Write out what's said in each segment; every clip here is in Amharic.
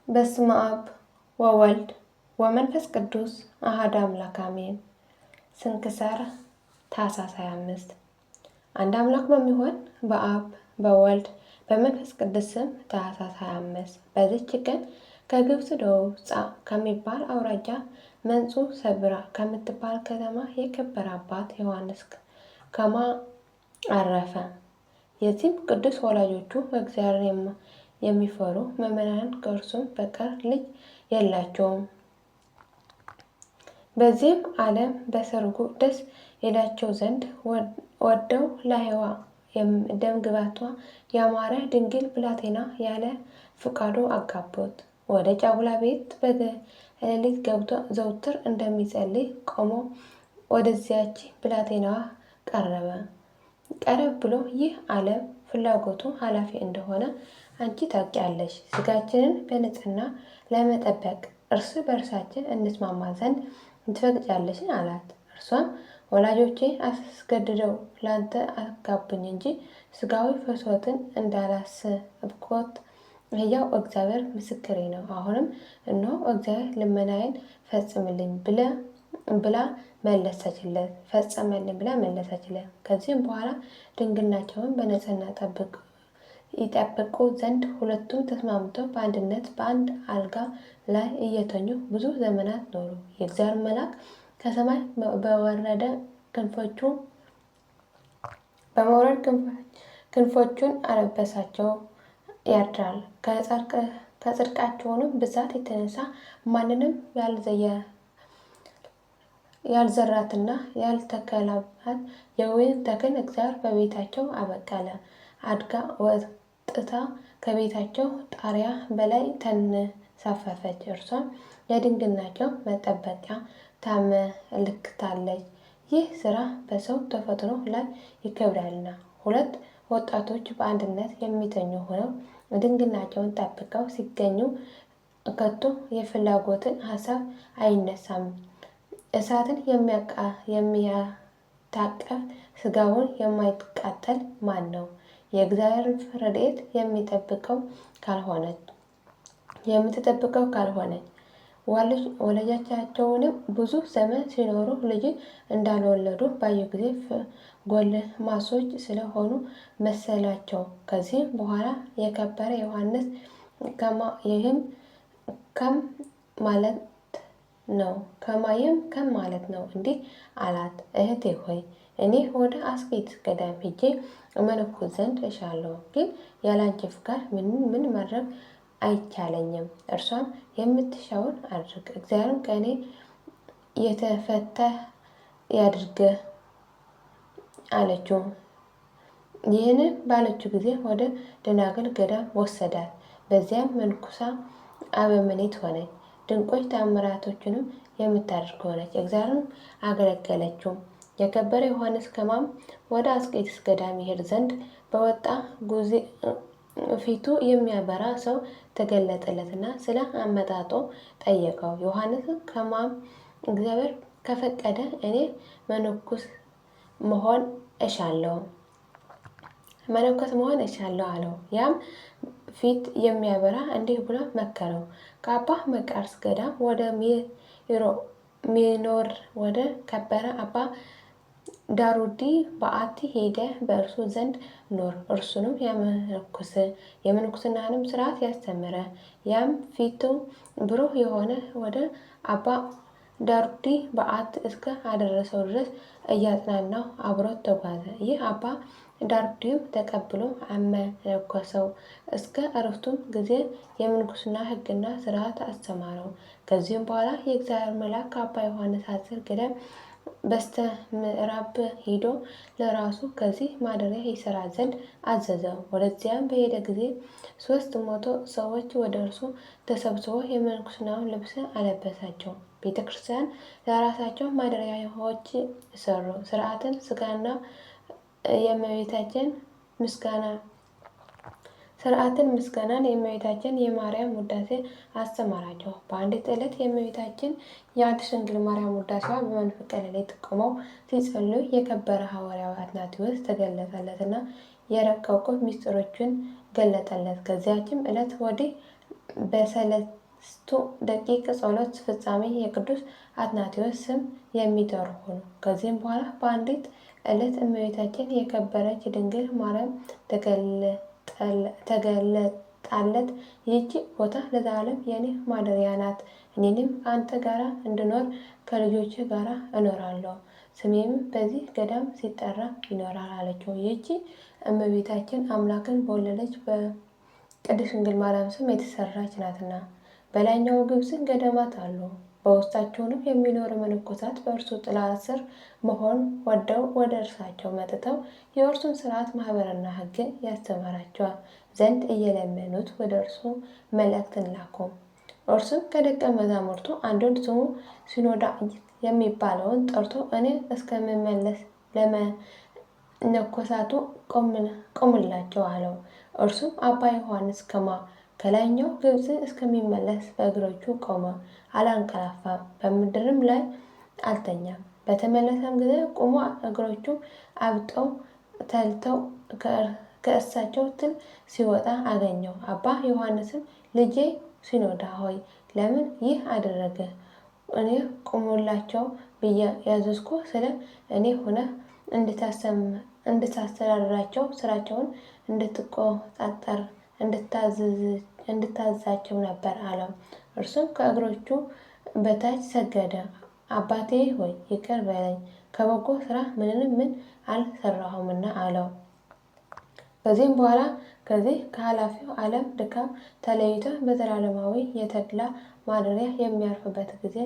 በስመ አብ ወወልድ ወመንፈስ ቅዱስ አሐዱ አምላክ አሜን። ስንክሳር ታኅሳስ 25 አንድ አምላክ በሚሆን በአብ በወልድ በመንፈስ ቅዱስ ስም ታኅሳስ 25 በዚች ቀን ከግብፅ ደቡብ ጻ ከሚባል አውራጃ መንጹ ሰብራ ከምትባል ከተማ የከበረ አባት ዮሐንስ ከማ አረፈ። የዚህም ቅዱስ ወላጆቹ እግዚአብሔር የሚፈሩ ምዕመናን ከእርሱም በቀር ልጅ የላቸውም። በዚህም ዓለም በሰርጉ ደስ ይላቸው ዘንድ ወደው ለሕዋ ደም ግባቷ ያማረ ድንግል ብላቴና ያለ ፍቃዱ አጋቡት። ወደ ጫጉላ ቤት በሌሊት ገብቶ ዘውትር እንደሚጸልይ ቆሞ ወደዚያች ብላቴናዋ ቀረበ። ቀረብ ብሎ ይህ ዓለም ፍላጎቱ ኃላፊ እንደሆነ አንቺ ታውቂያለሽ። ስጋችንን በንጽሕና ለመጠበቅ እርስ በርሳችን እንስማማ ዘንድ ትፈቅጃለሽን? አላት። እርሷም ወላጆቼ አስገድደው ላንተ አጋቡኝ እንጂ ስጋዊ ፍትወትን እንዳላሰብኮት ሕያው እግዚአብሔር ምስክሬ ነው። አሁንም እነሆ እግዚአብሔር ልመናዬን ፈጽምልኝ ብላ መለሰችለት። ከዚህም በኋላ ድንግልናቸውን በንጽሕና ይጠብቁ ዘንድ ሁለቱም ተስማምተው በአንድነት በአንድ አልጋ ላይ እየተኙ ብዙ ዘመናት ኖሩ። የእግዚአብሔር መልአክ ከሰማይ በመውረድ ክንፎቹን አለበሳቸው ያድራል። ከጽድቃቸውንም ብዛት የተነሳ ማንንም ያልዘራትና ያልተከለባት የወይን ተክል እግዚአብሔር በቤታቸው አበቀለ። አድጋ ወጥታ ከቤታቸው ጣሪያ በላይ ተንሳፈፈች። እርሷም የድንግልናቸው መጠበቂያ ታመለክታለች። ይህ ስራ በሰው ተፈጥሮ ላይ ይከብዳልና። ሁለት ወጣቶች በአንድነት የሚተኙ ሆነው ድንግልናቸውን ጠብቀው ሲገኙ ከቶ የፍላጎትን ሀሳብ አይነሳም። እሳትን የሚያታቀፍ ስጋውን የማይቃጠል ማን ነው? የእግዚአብሔር ረድኤት የምትጠብቀው ካልሆነች ወላጆቻቸውንም ብዙ ዘመን ሲኖሩ ልጅ እንዳልወለዱ ባዩ ጊዜ ጎልማሶች ስለሆኑ መሰላቸው። ከዚህም በኋላ የከበረ ዮሐንስ ከማየም ከም ማለት ነው እንዲህ አላት። እህቴ ሆይ እኔ ወደ አስቄጥስ ገዳም ሄጄ እመነኩስ ዘንድ እሻለሁ፣ ግን ያላንቺ ፍቃድ ምን ማድረግ አይቻለኝም። እርሷም የምትሻውን አድርግ፣ እግዚአብሔር ከእኔ የተፈታህ ያድርግህ አለችው። ይህንን ባለችው ጊዜ ወደ ደናግል ገዳም ወሰዳት። በዚያም መንኩሳ አበምኔት ሆነች። ድንቆች ተአምራቶችንም የምታደርግ ሆነች። እግዚአብሔርን አገለገለችው። የከበረ ዮሐንስ ከማም ወደ አስቄጥስ ገዳም ይሄድ ዘንድ በወጣ ጊዜ ፊቱ የሚያበራ ሰው ተገለጠለትና ስለ አመጣጡ ጠየቀው። ዮሐንስ ከማም እግዚአብሔር ከፈቀደ እኔ መነኮስ መሆን እሻለሁ አለው። ያም ፊት የሚያበራ እንዲህ ብሎ መከረው። ከአባ መቃርስ ገዳም ወደ ሚኖር ወደ ከበረ አባ ዳሩዲ በዓት ሄደ በእርሱ ዘንድ ኖር። እርሱንም የምንኩስናንም ስርዓት ያስተምረ። ያም ፊቱ ብሩህ የሆነ ወደ አባ ዳሩዲ በዓት እስከ አደረሰው ድረስ እያጽናናው አብሮት ተጓዘ። ይህ አባ ዳሩዲም ተቀብሎ አመነኮሰው። እስከ ዕረፍቱም ጊዜ የምንኩስና ሕግና ስርዓት አስተማረው። ከዚህም በኋላ የእግዚአብሔር መልአክ ከአባ ዮሐንስ አጽር ገዳም በስተ ምዕራብ ሄዶ ለራሱ ከዚህ ማደሪያ ይሰራ ዘንድ አዘዘው። ወደዚያም በሄደ ጊዜ 300 ሰዎች ወደ እርሱ ተሰብስበው የምንኩስናውን ልብስ አለበሳቸው። ቤተ ክርስቲያን ለራሳቸው ማደሪያዎች ሰሩ። ስርዓትን ስጋና ምስጋናን የእመቤታችን የማርያም ውዳሴ አስተማራቸው። በአንዲት ዕለት የእመቤታችን የቅድስት ድንግል ማርያም ውዳሴዋ በመንፈቀ ሌሊት ቆመው ሲጸልዩ የከበረ ሐዋርያው አትናቴዎስ ተገለጠለትና የረቀቁ ምስጢሮችን ገለጠለት። ከዚያችም ዕለት ወዲህ በሰለስቱ ደቂቅ ጸሎት ፍጻሜ የቅዱስ አትናቴዎስ ስም የሚጠሩ ሆኑ። ከዚህም በኋላ በአንዲት ዕለት እመቤታችን የከበረች ድንግል ማርያም ተገለጣለት። ይህች ቦታ ለዘላለም የኔ ማደሪያ ናት። እኔንም ከአንተ ጋር እንድኖር ከልጆች ጋር እኖራለሁ። ስሜም በዚህ ገዳም ሲጠራ ይኖራል አለችው። ይህች እመቤታችን አምላክን በወለደች በቅድስት ድንግል ማርያም ስም የተሰራች ናትና። በላይኛው ግብፅ ገዳማት አሉ። በውስጣቸውንም የሚኖሩ መነኮሳት በእርሱ ጥላ ስር መሆን ወደው ወደ እርሳቸው መጥተው የእርሱን ስርዓት ማህበርና ሕግን ያስተምራቸዋል ዘንድ እየለመኑት ወደ እርሱ መልእክትን ላኩ። እርሱም ከደቀ መዛሙርቱ አንዱን ስሙ ሲኖዳ የሚባለውን ጠርቶ እኔ እስከምመለስ ለመነኮሳቱ ቆምላቸው አለው። እርሱም አባ ዮሐንስ ከላይኛው ግብፅ እስከሚመለስ በእግሮቹ ቆመ፣ አላንቀላፋም፣ በምድርም ላይ አልተኛም። በተመለሰም ጊዜ ቆሞ እግሮቹ አብጠው ተልተው ከእሳቸው ትል ሲወጣ አገኘው። አባ ዮሐንስም ልጄ ሲኖዳ ሆይ ለምን ይህ አደረገ? እኔ ቁሙላቸው ብዬ ያዘዝኩ ስለ እኔ ሆነህ እንድታስተዳድራቸው ስራቸውን እንድትቆጣጠር እንድታዛቸው ነበር አለው። እርሱም ከእግሮቹ በታች ሰገደ። አባቴ ሆይ ይቅር በለኝ፣ ከበጎ ስራ ምን አልሰራሁምና አለው። ከዚህም በኋላ ከዚህ ከኃላፊው ዓለም ድካም ተለይቶ በዘላለማዊ የተድላ ማደሪያ የሚያርፍበት ጊዜ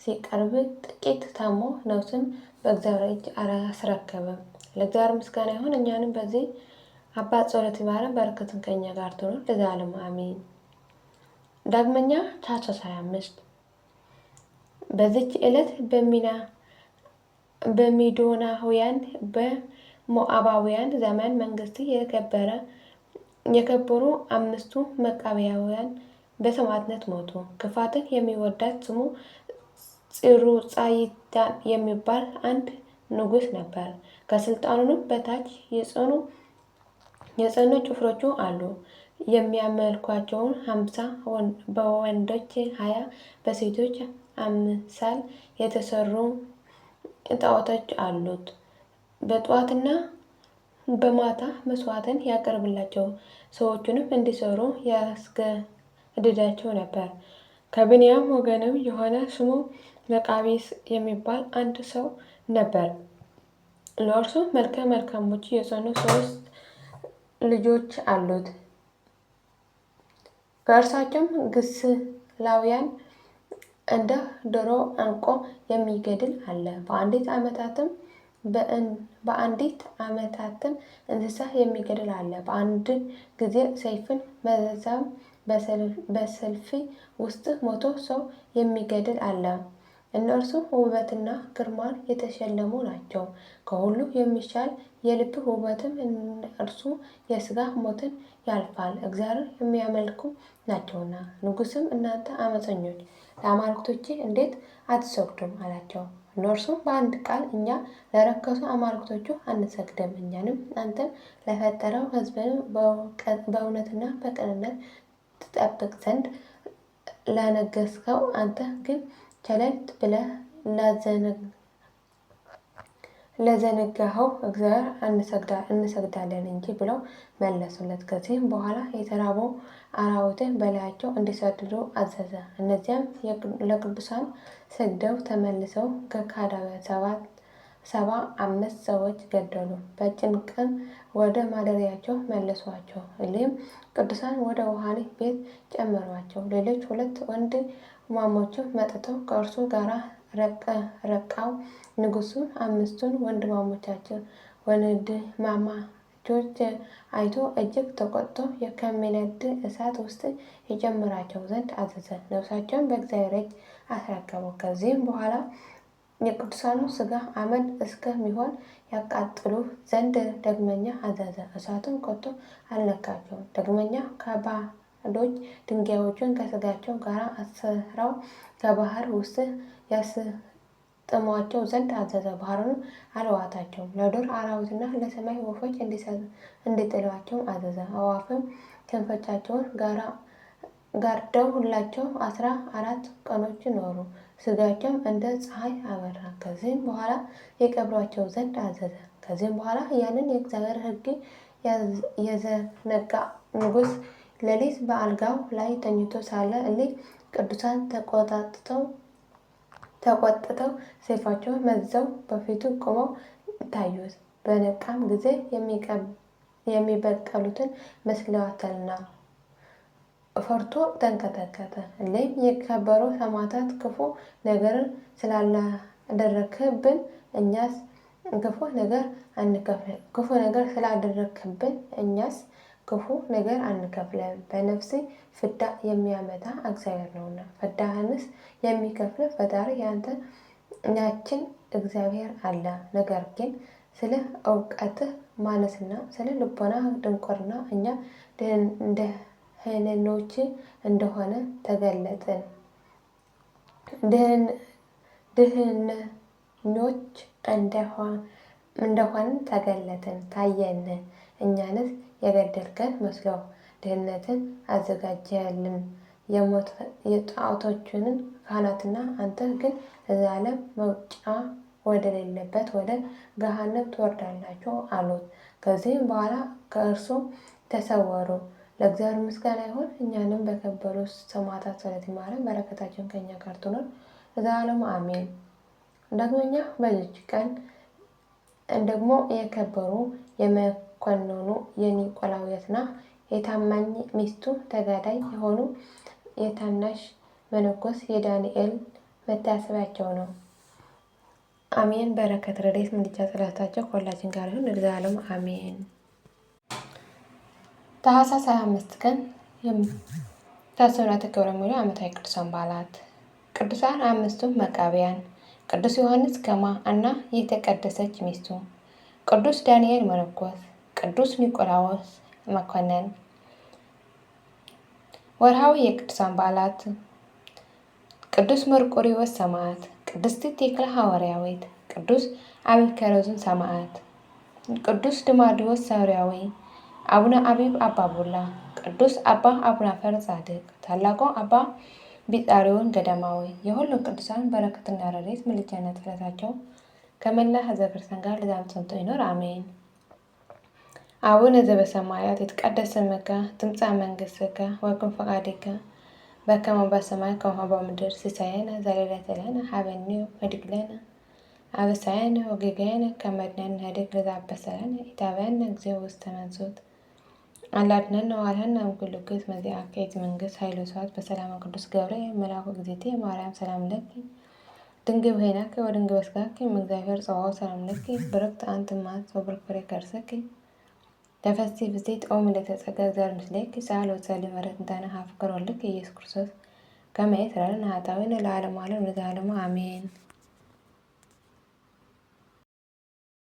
ሲቀርብ ጥቂት ታሞ ነፍሱን በእግዚአብሔር እጅ አስረከበ። ለእግዚአብሔር ምስጋና ይሁን። እኛንም በዚህ አባት ጸሎት ይማረን፣ በረከቱም ከእኛ ጋር ትኑር ለዘላለሙ አሜን። ዳግመኛ ታኅሳስ 25 በዚች ዕለት በሚዶናውያን በሞዓባውያን ዘመን መንግስት የከበሩ 5ቱ መቃብያውያን በሰማዕትነት ሞቱ። ክፋትን የሚወዳት ስሙ ፂሩጻይዳን የሚባል አንድ ንጉሥ ነበር። ከስልጣኑም በታች የጸኑ ጭፍሮቹ አሉ። የሚያመልኳቸውን 50 በወንዶች 20 በሴቶች አምሳል የተሰሩ ጣዖቶች አሉት። በጠዋትና በማታ መስዋዕትን ያቀርብላቸው ሰዎቹንም እንዲሰሩ ያስገድዳቸው ነበር። ከብንያም ወገንም የሆነ ስሙ መቃቢስ የሚባል አንድ ሰው ነበር። ለእርሱ መልከ መልካሞች የጸኑ 3 ልጆች አሉት። ከእርሳቸውም ግስላውያን እንደ ዶሮ አንቆ የሚገድል አለ። በአንዲት ዓመታትም እንስሳ የሚገድል አለ። በአንድ ጊዜ ሰይፍን መዘዛም በሰልፍ ውስጥ ሞቶ ሰው የሚገድል አለ። እነርሱ ውበትና ግርማን የተሸለሙ ናቸው። ከሁሉ የሚሻል የልብ ውበትም እርሱ የሥጋ ሞትን ያልፋል፣ እግዚአብሔር የሚያመልኩ ናቸውና። ንጉሥም እናንተ አመፀኞች ለአማልክቶቼ እንዴት አትሰግዱም? አላቸው። እነርሱም በአንድ ቃል እኛ ለረከሱ አማልክቶቹ አንሰግድም፣ እኛንም አንተም ለፈጠረው ሕዝብን በእውነትና በቅንነት ትጠብቅ ዘንድ ላነገሥከው አንተ ግን ቸለል ብለህ ለዘነጋኸው እግዚአብሔር እንሰግዳለን እንጂ ብለው መለሱለት። ከዚህም በኋላ የተራቡ አራዊትን በላያቸው እንዲሰድዱ አዘዘ። እነዚያም ለቅዱሳን ሰግደው ተመልሰው ከካዳውያን 75 ሰዎች ገደሉ። በጭንቅም ወደ ማደሪያቸው መለሷቸው። እሊህም ቅዱሳን ወደ ወህኒ ቤት ጨመሯቸው። ሌሎች 2 ወንድማማቾች መጥተው ከእርሱ ጋር ረቃው። ንጉሡም 5ቱን ወንድማማቾች አይቶ እጅግ ተቆጥቶ ከሚነድ እሳት ውስጥ ይጨምራቸው ዘንድ አዘዘ። ነፍሳቸውን በእግዚአብሔር እጅ አስረከቡ። ከዚህም በኋላ የቅዱሳኑ ሥጋ አመድ እስከሚሆን ያቃጥሉ ዘንድ ዳግመኛ አዘዘ። እሳቱም ከቶ አልነካቸውም። ዳግመኛ ከባዶች ድንጋዮችን ከሥጋቸው ጋር አስረው ከባህር ውስጥ ያስጥሟቸው ዘንድ አዘዘ። ባህሩንም አልዋጣቸውም። ለዱር አራዊትና ለሰማይ ወፎች እንዲጥሏቸው አዘዘ። አዕዋፍም ክንፎቻቸውን ጋራ ጋርደው ሁላቸው 14 ቀኖች ኖሩ። ስጋቸውም እንደ ፀሐይ አበራ። ከዚህም በኋላ የቀብሯቸው ዘንድ አዘዘ። ከዚህም በኋላ ያንን የእግዚአብሔር ሕግ የዘነጋ ንጉሥ ሌሊት በአልጋው ላይ ተኝቶ ሳለ እሊህ ቅዱሳን ተቆጥተው ሰይፋቸውን መዘው በፊቱ ቆመው ታዩት። በነቃም ጊዜ የሚበቀሉትን መስለዋታልና ፈርቶ ተንቀጠቀጠ። እሊህም የከበሩ ሰማዕታት ክፉ ነገርን ስላላደረግክብን እኛስ ክፉ ነገር ስላደረግክብን እኛስ ክፉ ነገር አንከፍልም። በነፍስ ፍዳ የሚያመጣ እግዚአብሔር ነውና ፍዳህንስ የሚከፍል ፈጣሪ ያችን እግዚአብሔር አለ። ነገር ግን ስለ እውቀትህ ማነስና ስለ ልቦና ድንቁርና እኛ ደህንኖች እንደሆነ ተገለጥን። ድህነኞች እንደሆን ተገለጥን ታየን። እኛንስ የገደልከን መስሎ ድህነትን አዘጋጀህልን የጣዖቶቹን ካህናትና አንተ ግን ለዘላለም መውጫ ወደሌለበት ወደ ገሃነም ትወርዳላችሁ አሉት። ከዚህም በኋላ ከእርሱ ተሰወሩ። ለእግዚአብሔር ምስጋና ይሁን። እኛንም በከበሩ ሰማዕታት ጸሎት ይማረን፣ በረከታችን ከእኛ ጋር ትኖር ለዘላለሙ አሜን። ዳግመኛ በዚች ቀን ደግሞ የከበሩ የመኮንኑ የኒቆላዎስና የታማኝ ሚስቱ ተጋዳይ የሆኑ የታናሽ መነኮስ የዳንኤል መታሰቢያቸው ነው። አሜን። በረከት ረድኤት ምልጃ ጸሎታቸው ከሁላችን ጋር ይሁን ለዘላለሙ አሜን። ታኅሳስ 25 ቀን ታስበው ተከብረው የሚውሉ ዓመታዊ ቅዱሳን በዓላት ቅዱሳን አምስቱ መቃብያን፣ ቅዱስ ዮሐንስ ከማ እና የተቀደሰች ሚስቱ፣ ቅዱስ ዳንኤል መነኮስ፣ ቅዱስ ኒቆላዎስ መኮንን። ወርሃዊ የቅዱሳን በዓላት ቅዱስ መርቆሬዎስ ሰማዕት፣ ቅድስት ቴክላ ሐዋርያዊት፣ ቅዱስ አቢከረዙን ሰማዕት፣ ቅዱስ ድማዲዎስ ሶርያዊ፣ አቡነ አቢብ አባ ቡላ፣ ቅዱስ አባ አቡናፈር ጻድቅ፣ ታላቁ አባ ቢጣሪዮን ገዳማዊ። የሁሉም ቅዱሳን በረከትና ረድኤት ምልጃና ጸሎታቸው ከመላ ሕዝበ ክርስቲያን ጋር ለዘላለሙ ጸንቶ ይኖር አሜን። አቡነ ዘበሰማያት ይትቀደስ ስምከ ትምጻእ መንግሥትከ ወይኩን ፈቃድከ በከመ በሰማይ ከማሁ በምድር ሲሳየነ ዘለለዕለትነ ሀበነ ወኅድግ ለነ አበሳየነ ወጌጋየነ ከመ ንሕነኒ ንኅድግ ለዘአበሰለነ ኢታብአነ እግዚኦ ውስተ መንሱት አላ አድኅነነ ወባልሐነ እምኩሉ ክፉ መዚአከ ይእቲ መንግሥት ኃይል ወስብሐት በሰላመ ቅዱስ ገብርኤል መልአኩ እግዝእትየ ማርያም ሰላም ለኪ ድንግል በኅሊናኪ ወድንግል በሥጋኪ እምእግዚአብሔር ጸባኦት ሰላም ለኪ ብርክት አንቲ እምአንስት ወብሩክ ፍሬ ከርሥኪ ተፈሥሒ ፍሥሕት ኦ ምልዕተ ጸጋ እግዚአብሔር ምስሌኪ ጸአሊ ወጸልዪ ምሕረተ እንተነ ኀበ ፍቁር ወልድኪ ኢየሱስ ክርስቶስ ከመ ይስረይ ለነ ኃጣውኢነ ለዓለመ ዓለም ለዘላለሙ አሜን።